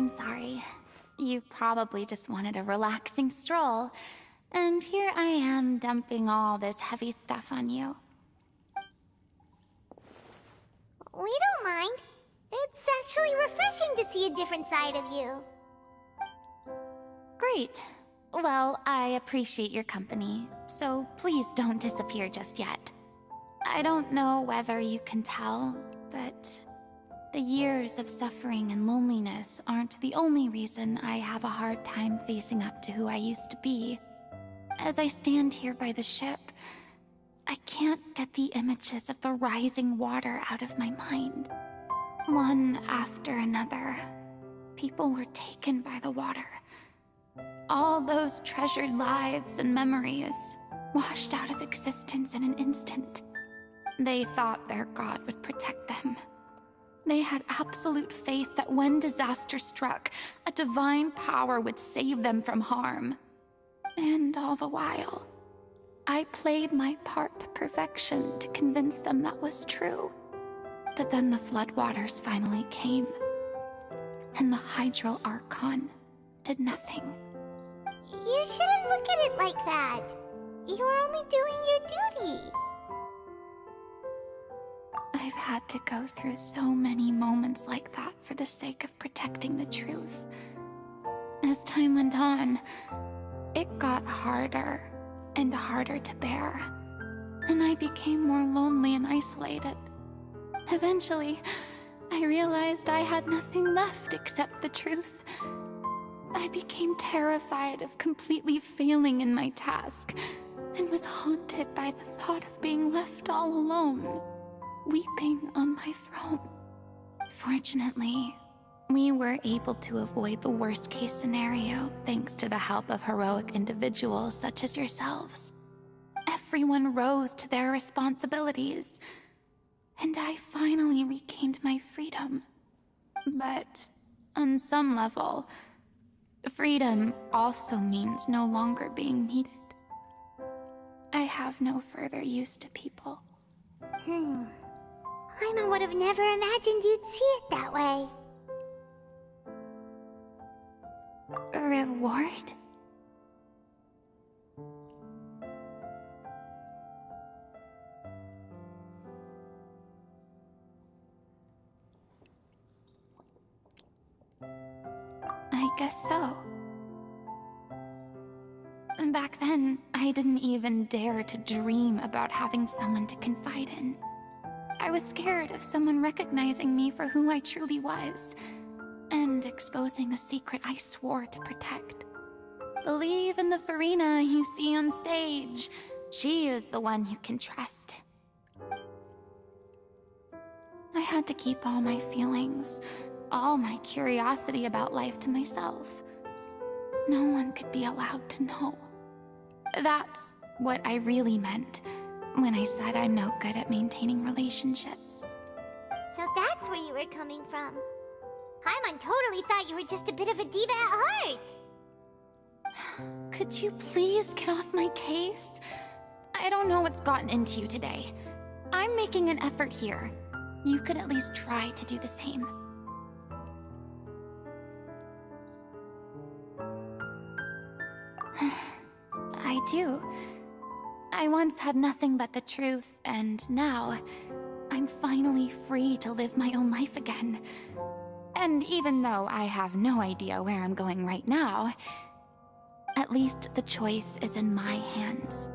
I'm sorry. You probably just wanted a relaxing stroll, and here I am dumping all this heavy stuff on you. We don't mind. It's actually refreshing to see a different side of you. Great. Well, I appreciate your company, so please don't disappear just yet. I don't know whether you can tell, but the years of suffering and loneliness aren't the only reason I have a hard time facing up to who I used to be. As I stand here by the ship, I can't get the images of the rising water out of my mind. One after another, people were taken by the water. All those treasured lives and memories washed out of existence in an instant. They thought their god would protect them. They had absolute faith that when disaster struck, a divine power would save them from harm. And all the while, I played my part to perfection to convince them that was true. But then the floodwaters finally came, and the Hydro Archon did nothing. You shouldn't look at it like that. You're only doing your duty. I've had to go through so many moments like that for the sake of protecting the truth. As time went on, it got harder and harder to bear, and I became more lonely and isolated. Eventually, I realized I had nothing left except the truth. I became terrified of completely failing in my task, and was haunted by the thought of being left all alone, weeping on my throne. Fortunately, we were able to avoid the worst-case scenario thanks to the help of heroic individuals such as yourselves. Everyone rose to their responsibilities, and I finally regained my freedom. But on some level, freedom also means no longer being needed. I have no further use to people. I would have never imagined you'd see it that way. A reward? I guess so. Back then, I didn't even dare to dream about having someone to confide in. I was scared of someone recognizing me for who I truly was, and exposing a secret I swore to protect. Believe in the furina you see on stage. She is the one you can trust. I had to keep all my feelings, all my curiosity about life to myself. No one could be allowed to know. That's what I really meant when I said I'm no good at maintaining relationships. So that's where you were coming from. Paimon totally thought you were just a bit of a diva at heart. Could you please get off my case? I don't know what's gotten into you today. I'm making an effort here. You could at least try to do the same. I do. I once had nothing but the truth, and now I'm finally free to live my own life again. And even though I have no idea where I'm going right now, at least the choice is in my hands.